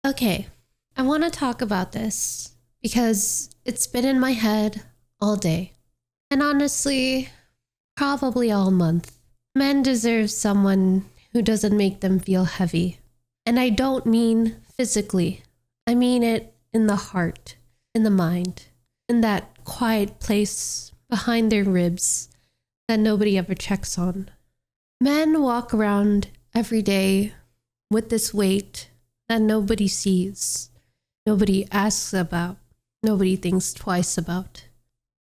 Okay, I want to talk about this because it's been in my head all day. And honestly, probably all month. Men deserve someone who doesn't make them feel heavy. And I don't mean physically. I mean it in the heart, in the mind, in that quiet place behind their ribs that nobody ever checks on. Men walk around every day with this weight that nobody sees, nobody asks about, nobody thinks twice about.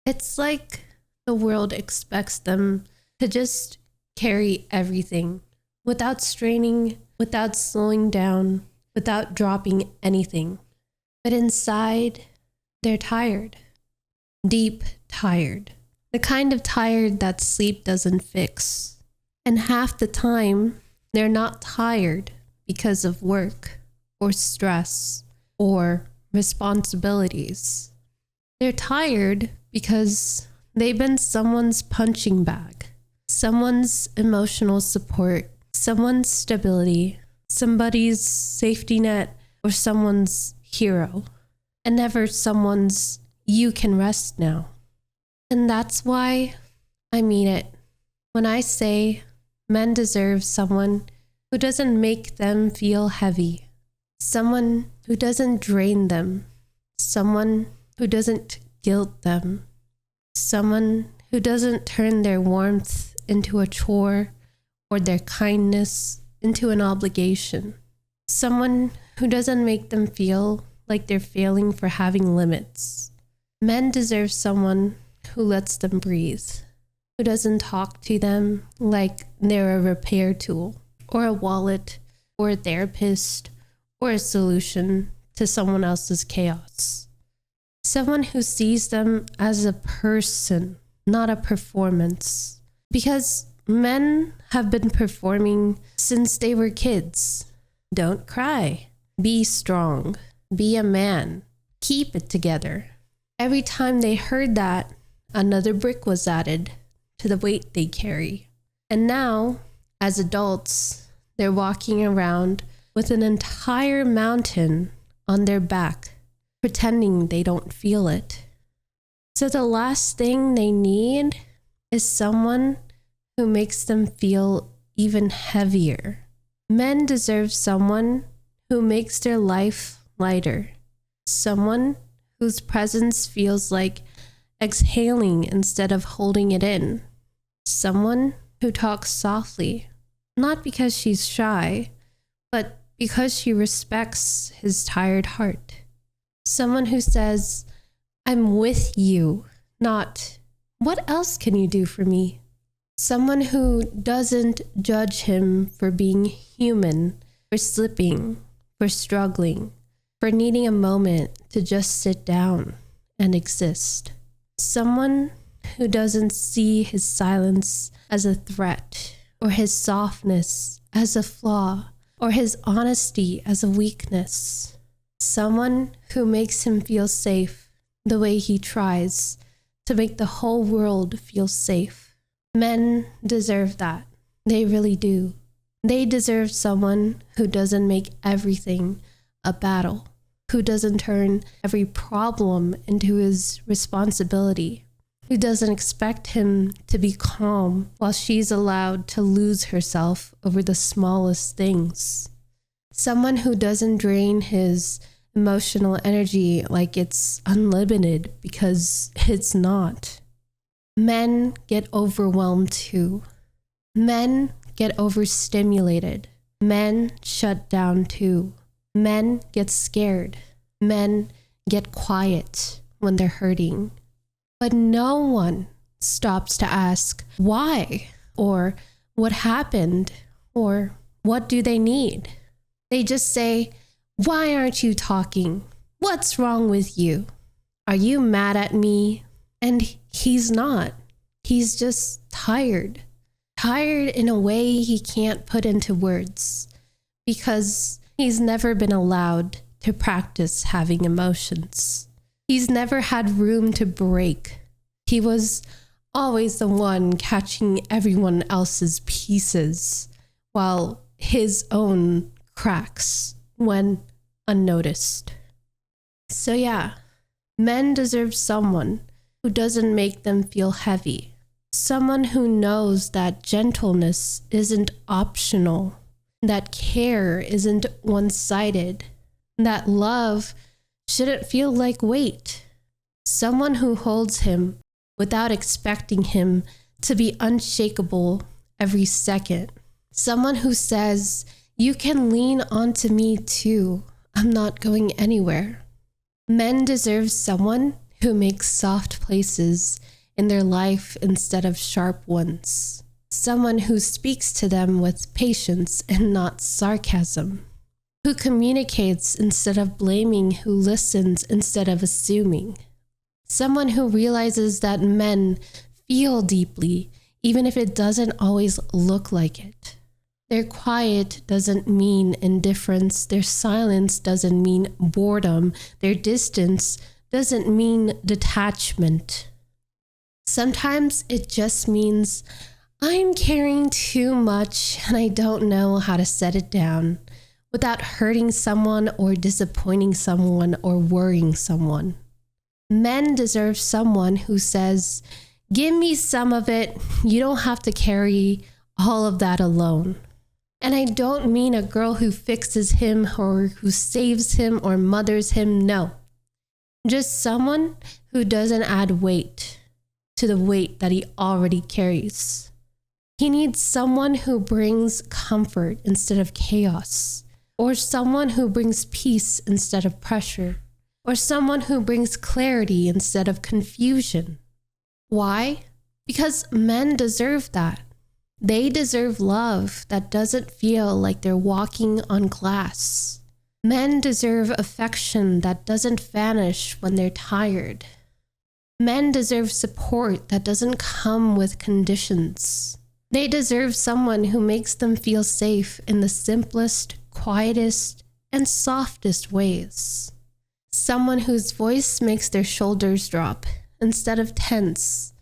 It's like the world expects them to just carry everything without straining, without slowing down, without dropping anything. But inside, they're tired. Deep tired. The kind of tired that sleep doesn't fix. And half the time, they're not tired because of work or stress or responsibilities. They're tired because they've been someone's punching bag, someone's emotional support, someone's stability, somebody's safety net, or someone's hero, and never someone's you can rest now. And that's why I mean it when I say men deserve someone who doesn't make them feel heavy, someone who doesn't drain them, someone who doesn't guilt them, someone who doesn't turn their warmth into a chore or their kindness into an obligation, someone who doesn't make them feel like they're failing for having limits. Men deserve someone who lets them breathe, who doesn't talk to them like they're a repair tool or a wallet or a therapist or a solution to someone else's chaos. Someone who sees them as a person, not a performance. Because men have been performing since they were kids. Don't cry. Be strong. Be a man. Keep it together. Every time they heard that, another brick was added to the weight they carry. And now, as adults, they're walking around with an entire mountain on their back, pretending they don't feel it. So the last thing they need is someone who makes them feel even heavier. Men deserve someone who makes their life lighter, someone whose presence feels like exhaling instead of holding it in, someone who talks softly, not because she's shy, but because she respects his tired heart. Someone who says, I'm with you, not, what else can you do for me? Someone who doesn't judge him for being human, for slipping, for struggling, for needing a moment to just sit down and exist. Someone who doesn't see his silence as a threat, or his softness as a flaw, or his honesty as a weakness. Someone who makes him feel safe the way he tries to make the whole world feel safe. Men deserve that. They really do. They deserve someone who doesn't make everything a battle, who doesn't turn every problem into his responsibility, who doesn't expect him to be calm while she's allowed to lose herself over the smallest things. Someone who doesn't drain his emotional energy like it's unlimited, because it's not. Men get overwhelmed too. Men get overstimulated. Men shut down too. Men get scared. Men get quiet when they're hurting. But no one stops to ask why, or what happened, or what do they need. They just say, why aren't you talking? What's wrong with you? Are you mad at me? And he's not. He's just tired. Tired in a way he can't put into words, because he's never been allowed to practice having emotions. He's never had room to break. He was always the one catching everyone else's pieces while his own cracks when unnoticed. So yeah, men deserve someone who doesn't make them feel heavy. Someone who knows that gentleness isn't optional, that care isn't one-sided, that love shouldn't feel like weight. Someone who holds him without expecting him to be unshakable every second. Someone who says, "You can lean onto me too. I'm not going anywhere." Men deserve someone who makes soft places in their life instead of sharp ones. Someone who speaks to them with patience and not sarcasm. Who communicates instead of blaming, who listens instead of assuming. Someone who realizes that men feel deeply, even if it doesn't always look like it. Their quiet doesn't mean indifference. Their silence doesn't mean boredom. Their distance doesn't mean detachment. Sometimes it just means I'm carrying too much and I don't know how to set it down without hurting someone or disappointing someone or worrying someone. Men deserve someone who says, "Give me some of it. You don't have to carry all of that alone." And I don't mean a girl who fixes him or who saves him or mothers him, no. Just someone who doesn't add weight to the weight that he already carries. He needs someone who brings comfort instead of chaos, or someone who brings peace instead of pressure, or someone who brings clarity instead of confusion. Why? Because men deserve that. They deserve love that doesn't feel like they're walking on glass. Men deserve affection that doesn't vanish when they're tired. Men deserve support that doesn't come with conditions. They deserve someone who makes them feel safe in the simplest, quietest, and softest ways. Someone whose voice makes their shoulders drop instead of tense.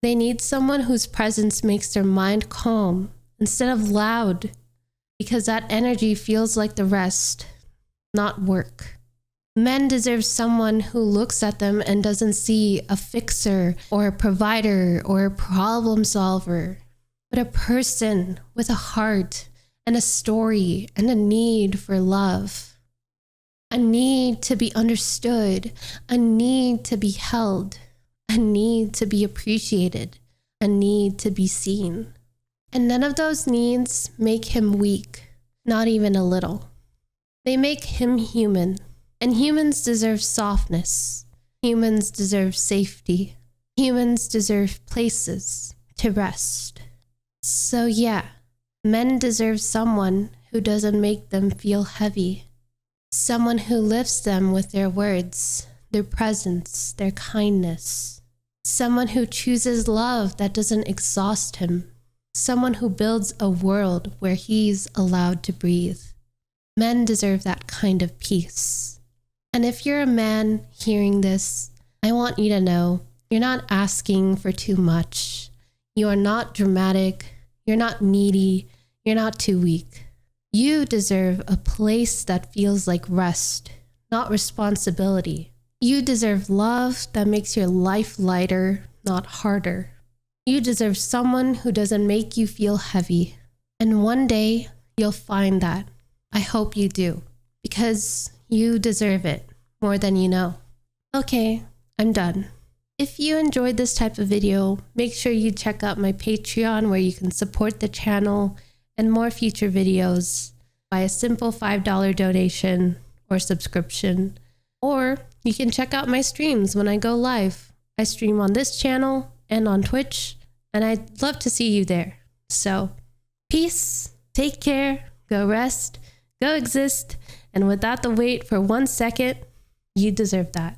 They need someone whose presence makes their mind calm instead of loud, because that energy feels like the rest, not work. Men deserve someone who looks at them and doesn't see a fixer or a provider or a problem solver, but a person with a heart and a story and a need for love. A need to be understood, a need to be held, a need to be appreciated, a need to be seen. And none of those needs make him weak, not even a little. They make him human, and humans deserve softness. Humans deserve safety. Humans deserve places to rest. So yeah, men deserve someone who doesn't make them feel heavy. Someone who lifts them with their words, their presence, their kindness. Someone who chooses love that doesn't exhaust him. Someone who builds a world where he's allowed to breathe. Men deserve that kind of peace. And if you're a man hearing this, I want you to know you're not asking for too much. You are not dramatic. You're not needy. You're not too weak. You deserve a place that feels like rest, not responsibility. You deserve love that makes your life lighter, not harder. You deserve someone who doesn't make you feel heavy. And one day, you'll find that. I hope you do, because you deserve it more than you know. Okay, I'm done. If you enjoyed this type of video, make sure you check out my Patreon where you can support the channel and more future videos by a simple $5 donation or subscription. Or you can check out my streams when I go live. I stream on this channel and on Twitch, and I'd love to see you there. So, peace, take care, go rest, go exist, and without the wait for 1 second, you deserve that.